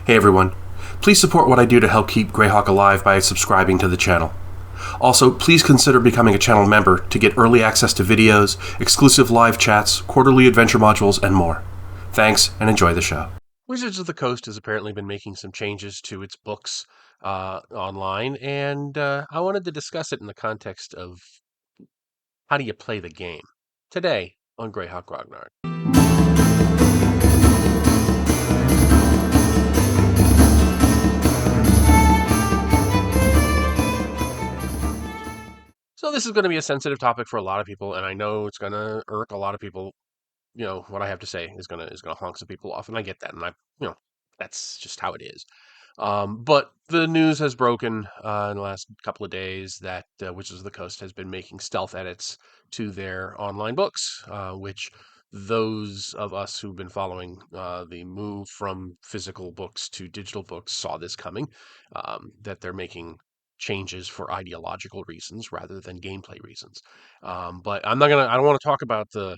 Hey everyone. Please support what I do to help keep Greyhawk alive by subscribing to the channel. Also, please consider becoming a channel member to get early access to videos, exclusive live chats, quarterly adventure modules, and more. Thanks, and enjoy the show. Wizards of the Coast has apparently been making some changes to its books online, and I wanted to discuss it in the context of how do you play the game today on Greyhawk Grognard. So this is going to be a sensitive topic for a lot of people, and I know it's going to irk a lot of people. What I have to say is gonna honk some people off, and I get that, and that's just how it is. But the news has broken in the last couple of days that Wizards of the Coast has been making stealth edits to their online books, which those of us who've been following the move from physical books to digital books saw this coming. That they're making changes for ideological reasons rather than gameplay reasons. But I'm not gonna. I don't want to talk about the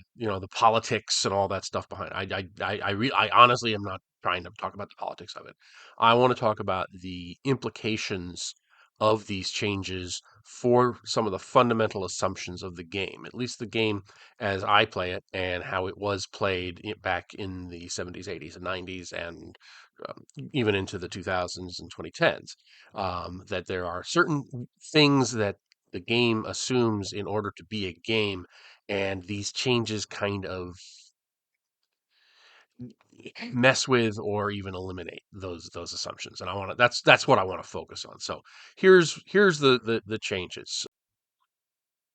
politics and all that stuff behind. I honestly am not trying to talk about the politics of it. I want to talk about the implications of these changes for some of the fundamental assumptions of the game, at least the game as I play it and how it was played back in the 70s, 80s, and 90s, and even into the 2000s and 2010s. That there are certain things that the game assumes in order to be a game, and these changes kind of mess with or even eliminate those assumptions. And I want to that's what I want to focus on. So here's the changes.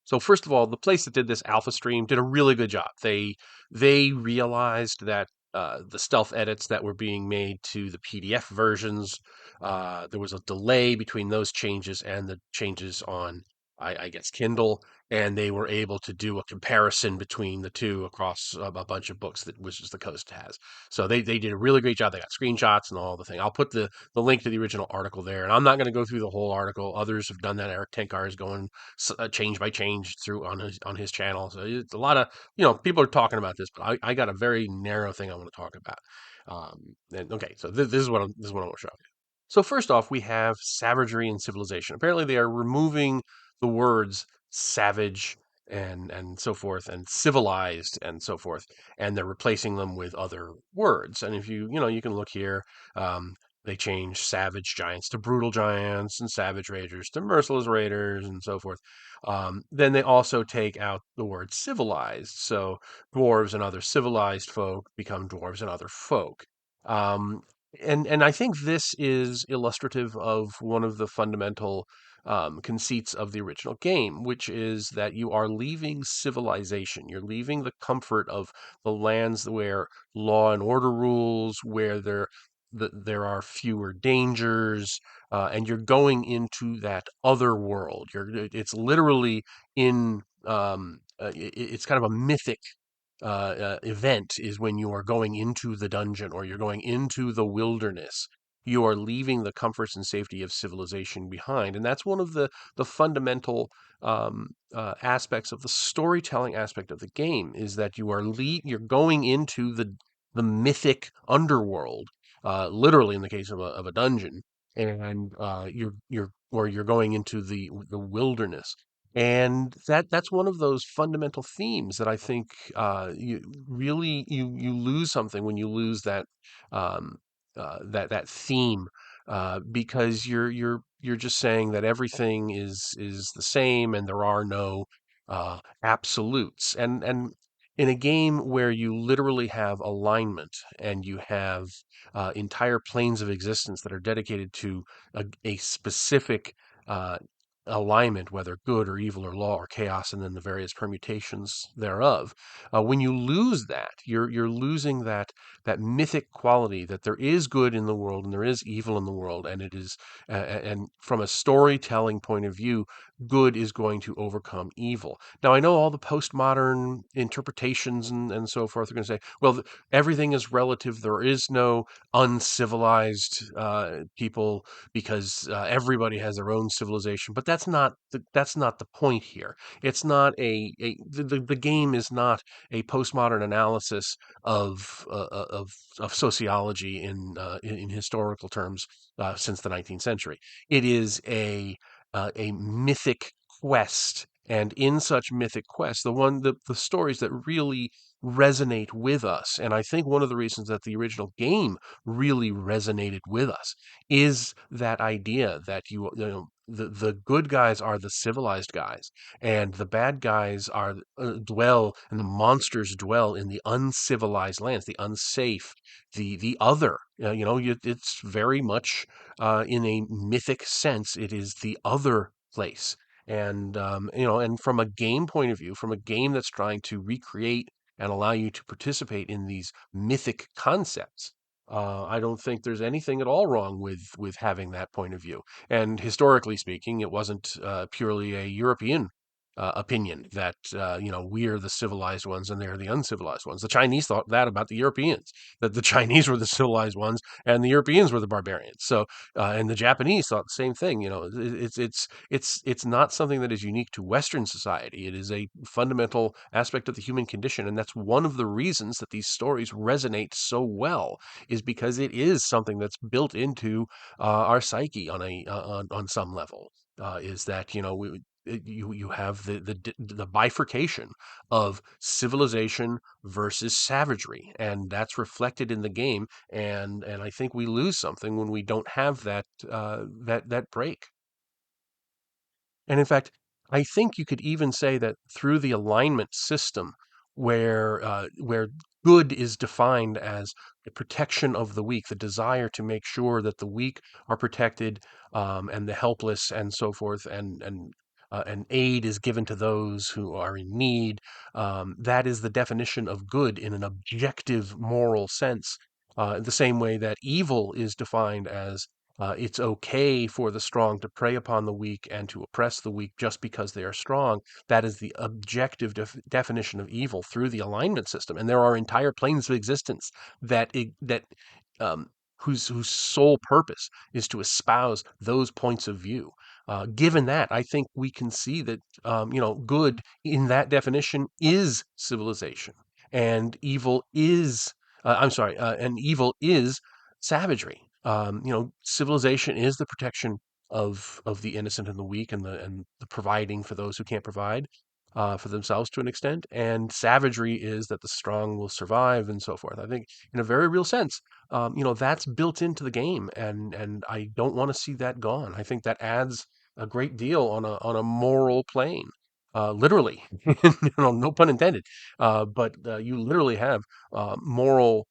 So first of all, the place that did this Alpha Stream did a really good job. They realized that the stealth edits that were being made to the PDF versions, there was a delay between those changes and the changes on, I guess, Kindle, and they were able to do a comparison between the two across a bunch of books that Wizards of the Coast has. So they did a really great job. They got screenshots and all the thing. I'll put the link to the original article there, and I'm not going to go through the whole article. Others have done that. Eric Tenkar is going change by change through on his channel. So it's a lot of people are talking about this, but I got a very narrow thing I want to talk about. And okay, so this is what I want to show you. So first off, we have savagery and civilization. Apparently, they are removing the words savage and so forth and civilized and so forth, and they're replacing them with other words. And if you can look here. They change savage giants to brutal giants and savage raiders to merciless raiders and so forth. Then they also take out the word civilized. So dwarves and other civilized folk become dwarves and other folk. Um, and I think this is illustrative of one of the fundamental conceits of the original game, which is that you are leaving civilization. You're leaving the comfort of the lands where law and order rules, where there are fewer dangers, and you're going into that other world. It's literally in it's kind of a mythic event is when you are going into the dungeon or you're going into the wilderness. You are leaving the comforts and safety of civilization behind, and that's one of the fundamental aspects of the storytelling aspect of the game is that you're going into the mythic underworld, literally in the case of a dungeon, and you're going into the wilderness, and that's one of those fundamental themes that I think you lose something when you lose that theme, because you're just saying that everything is the same and there are no absolutes, and in a game where you literally have alignment and you have entire planes of existence that are dedicated to a specific uh, alignment, whether good or evil or law or chaos, and then the various permutations thereof. When you lose that, you're losing that mythic quality that there is good in the world and there is evil in the world, and it is and from a storytelling point of view, good is going to overcome evil. Now, I know all the postmodern interpretations and so forth are going to say, well, everything is relative. There is no uncivilized people because everybody has their own civilization. But that's not the point here. It's not the game is not a postmodern analysis of uh, uh, of of sociology in historical terms since the 19th century. It is a mythic quest, and in such mythic quests, the stories that really resonate with us, and I think one of the reasons that the original game really resonated with us is that idea that you know the good guys are the civilized guys, and the bad guys are dwell and the monsters dwell in the uncivilized lands, the unsafe, the other. It's very much in a mythic sense, it is the other place. And and from a game point of view, from a game that's trying to recreate and allow you to participate in these mythic concepts, I don't think there's anything at all wrong with having that point of view. And historically speaking, it wasn't purely a European opinion that we're the civilized ones and they're the uncivilized ones. The Chinese thought that about the Europeans, that the Chinese were the civilized ones and the Europeans were the barbarians. So and the Japanese thought the same thing. It's not something that is unique to Western society. It is a fundamental aspect of the human condition, and that's one of the reasons that these stories resonate so well. Is because it is something that's built into our psyche on some level. Is that you have the bifurcation of civilization versus savagery, and that's reflected in the game. And I think we lose something when we don't have that break. And in fact, I think you could even say that through the alignment system, where good is defined as the protection of the weak, the desire to make sure that the weak are protected, and the helpless and so forth, and aid is given to those who are in need. That is the definition of good in an objective moral sense. The same way that evil is defined as it's okay for the strong to prey upon the weak and to oppress the weak just because they are strong. That is the objective definition of evil through the alignment system. And there are entire planes of existence that um, whose sole purpose is to espouse those points of view. Given that, I think we can see that good in that definition is civilization, and evil is I'm sorry, and evil is savagery. Civilization is the protection of the innocent and the weak, and the providing for those who can't provide for themselves to an extent. And savagery is that the strong will survive and so forth. I think, in a very real sense, that's built into the game, and I don't want to see that gone. I think that adds a great deal on a moral plane. Literally, no pun intended. But you literally have moral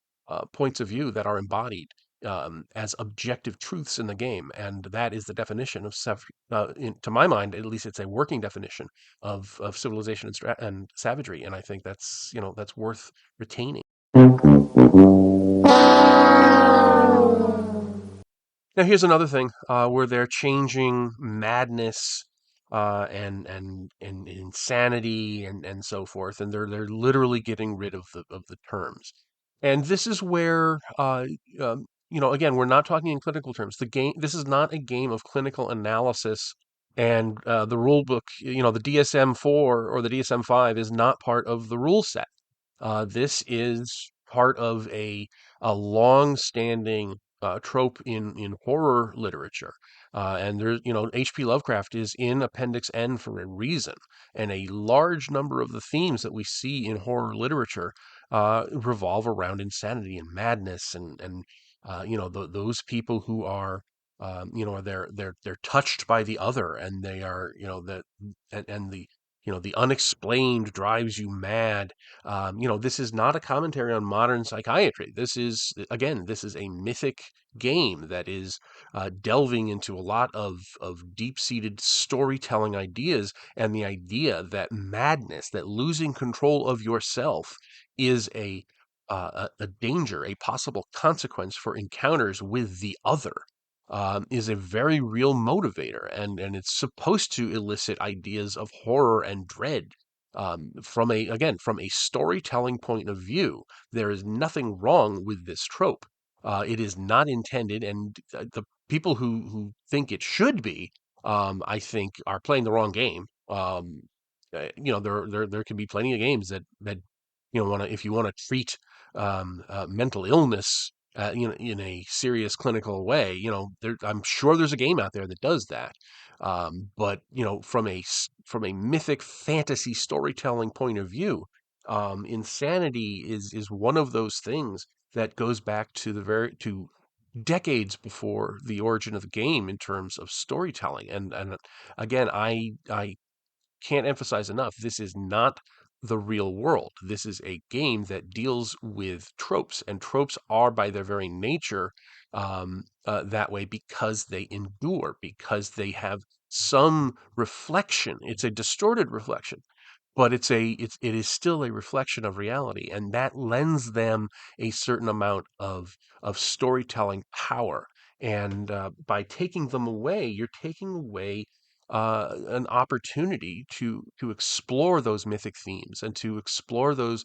points of view that are embodied as objective truths in the game, and that is the definition of to my mind, at least, it's a working definition of civilization and savagery, and I think that's worth retaining. Now, here's another thing where they're changing madness and insanity and so forth, and they're literally getting rid of the terms. And this is where again, we're not talking in clinical terms. The game This is not a game of clinical analysis, and the rule book, the DSM-4 or the DSM-5 is not part of the rule set. This is part of a long-standing trope in horror literature, and there's H.P. Lovecraft is in Appendix N for a reason, and a large number of the themes that we see in horror literature revolve around insanity and madness, and those people who are they're touched by the other, and they are and the unexplained drives you mad. This is not a commentary on modern psychiatry. This is a mythic game that is delving into a lot of deep-seated storytelling ideas, and the idea that madness, that losing control of yourself, is a danger, a possible consequence for encounters with the other. is a very real motivator, and it's supposed to elicit ideas of horror and dread. From a again from a storytelling point of view, there is nothing wrong with this trope. It is not intended, and the people who think it should be, I think, are playing the wrong game. There can be plenty of games that want to if you want to treat mental illness in a serious clinical way. I'm sure there's a game out there that does that. But from a mythic fantasy storytelling point of view, insanity is one of those things that goes back to the very to decades before the origin of the game in terms of storytelling. And again, I can't emphasize enough, this is not the real world. This is a game that deals with tropes, and tropes are by their very nature that way because they endure, because they have some reflection. It's a distorted reflection, but it is still a reflection of reality, and that lends them a certain amount of storytelling power. And by taking them away, you're taking away an opportunity to explore those mythic themes and to explore those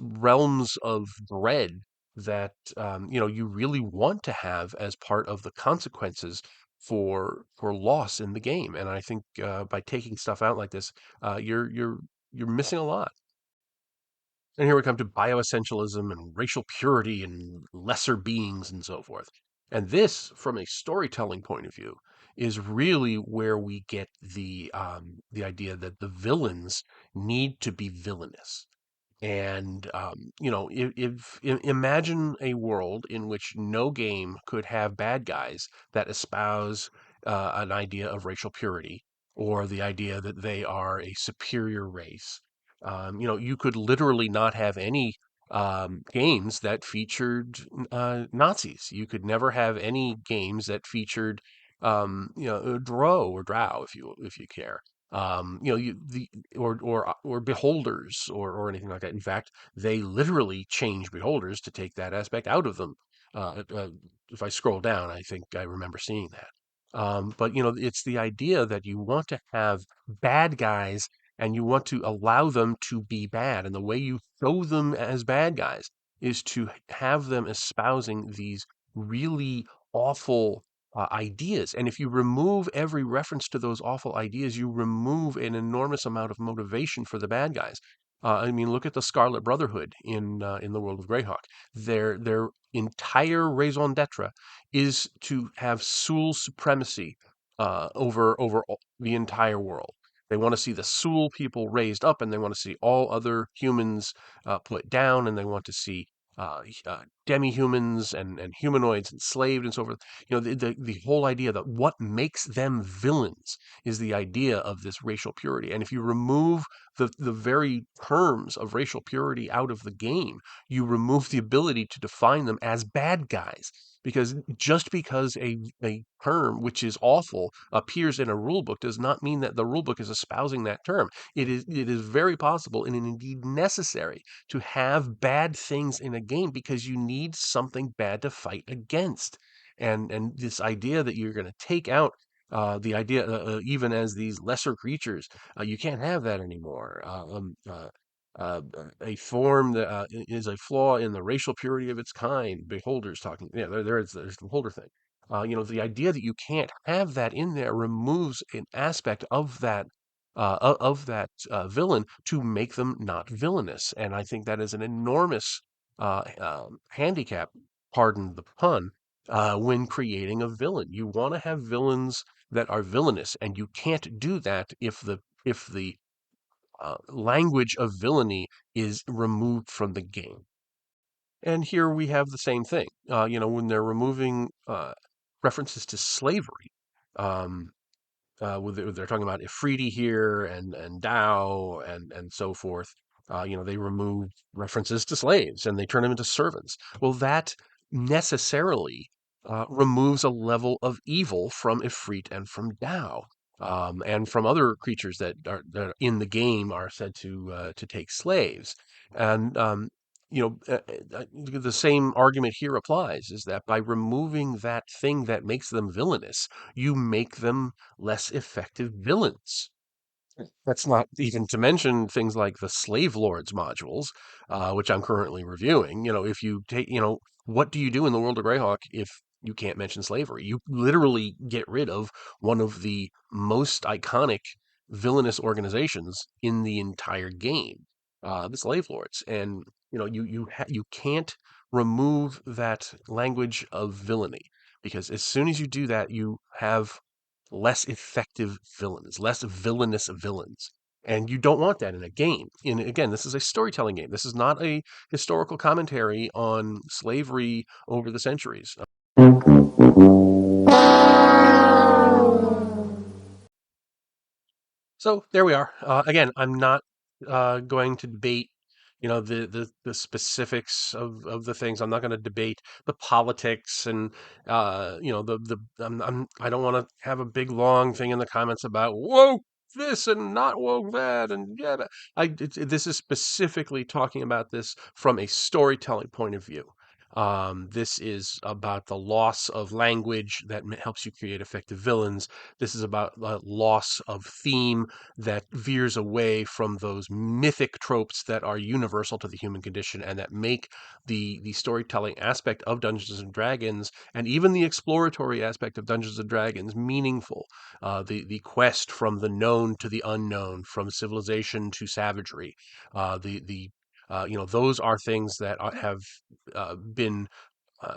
realms of dread that you really want to have as part of the consequences for loss in the game. And I think by taking stuff out like this, you're missing a lot. And here we come to bioessentialism and racial purity and lesser beings and so forth. And this, from a storytelling point of view, is really where we get the idea that the villains need to be villainous. And imagine a world in which no game could have bad guys that espouse an idea of racial purity or the idea that they are a superior race. You could literally not have any games that featured Nazis. You could never have any games that featured drow if you care. You the or beholders or anything like that. In fact, they literally change beholders to take that aspect out of them. If I scroll down, I think I remember seeing that. But it's the idea that you want to have bad guys and you want to allow them to be bad, and the way you show them as bad guys is to have them espousing these really awful ideas. And if you remove every reference to those awful ideas, you remove an enormous amount of motivation for the bad guys. I mean, look at the Scarlet Brotherhood in the world of Greyhawk. Their entire raison d'être is to have Sul supremacy over the entire world. They want to see the Sul people raised up, and they want to see all other humans put down, and they want to see demi-humans and humanoids enslaved and so forth. The whole idea that what makes them villains is the idea of this racial purity. And if you remove the very terms of racial purity out of the game, you remove the ability to define them as bad guys. Because just because a term which is awful appears in a rule book does not mean that the rule book is espousing that term. It is very possible and indeed necessary to have bad things in a game because you need something bad to fight against. And this idea that you're going to take out the idea, even as these lesser creatures, you can't have that anymore. A form that is a flaw in the racial purity of its kind. Beholders talking, yeah, there's the beholder thing. The idea that you can't have that in there removes an aspect of that villain to make them not villainous. And I think that is an enormous handicap, pardon the pun, when creating a villain. You want to have villains that are villainous, and you can't do that if the language of villainy is removed from the game. And here we have the same thing. When they're removing references to slavery, um, they're talking about Ifriti here and Tao and so forth. They remove references to slaves and they turn them into servants. Well, that necessarily removes a level of evil from Ifrit and from Tao. And from other creatures that are in the game are said to take slaves, and the same argument here applies, is that by removing that thing that makes them villainous, you make them less effective villains. That's not even to mention things like the Slave Lords modules, which I'm currently reviewing. If you take, what do you do in the world of Greyhawk if you can't mention slavery? You literally get rid of one of the most iconic villainous organizations in the entire game, the Slave Lords. And you can't remove that language of villainy, because as soon as you do that, you have less effective villains, less villainous villains. And you don't want that in a game. And again, this is a storytelling game. This is not a historical commentary on slavery over the centuries. So there we are. Again, I'm not going to debate, the specifics of the things. I'm not going to debate the politics and I don't want to have a big long thing in the comments about woke this and not woke that and yeah. This is specifically talking about this from a storytelling point of view. This is about the loss of language that helps you create effective villains. This is about the loss of theme that veers away from those mythic tropes that are universal to the human condition and that make the storytelling aspect of Dungeons and Dragons, and even the exploratory aspect of Dungeons and Dragons, meaningful. The quest from the known to the unknown, from civilization to savagery. Those are things that have been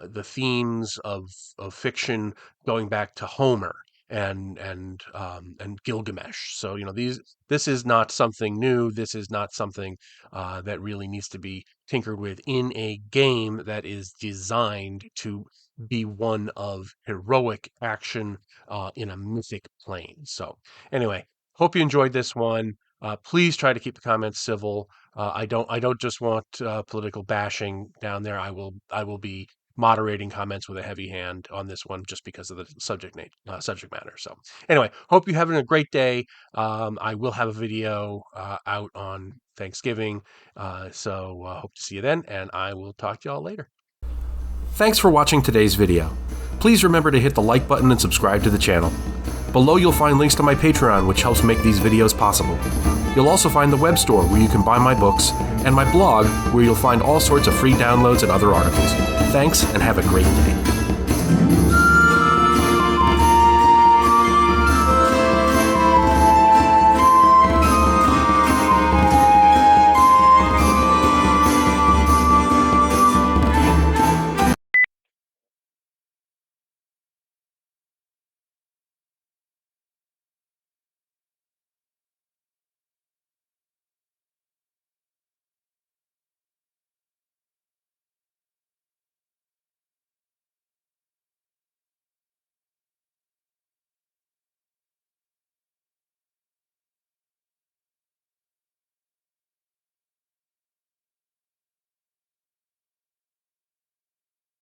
the themes of fiction going back to Homer and Gilgamesh. So this is not something new. This is not something that really needs to be tinkered with in a game that is designed to be one of heroic action in a mythic plane. So anyway, hope you enjoyed this one. Please try to keep the comments civil. I don't just want political bashing down there. I will be moderating comments with a heavy hand on this one just because of the subject matter. So anyway, hope you're having a great day. I will have a video out on Thanksgiving, so hope to see you then, and I will talk to y'all later. Thanks for watching today's video. Please remember to hit the like button and subscribe to the channel. Below you'll find links to my Patreon, which helps make these videos possible. You'll also find the web store where you can buy my books, and my blog where you'll find all sorts of free downloads and other articles. Thanks, and have a great day.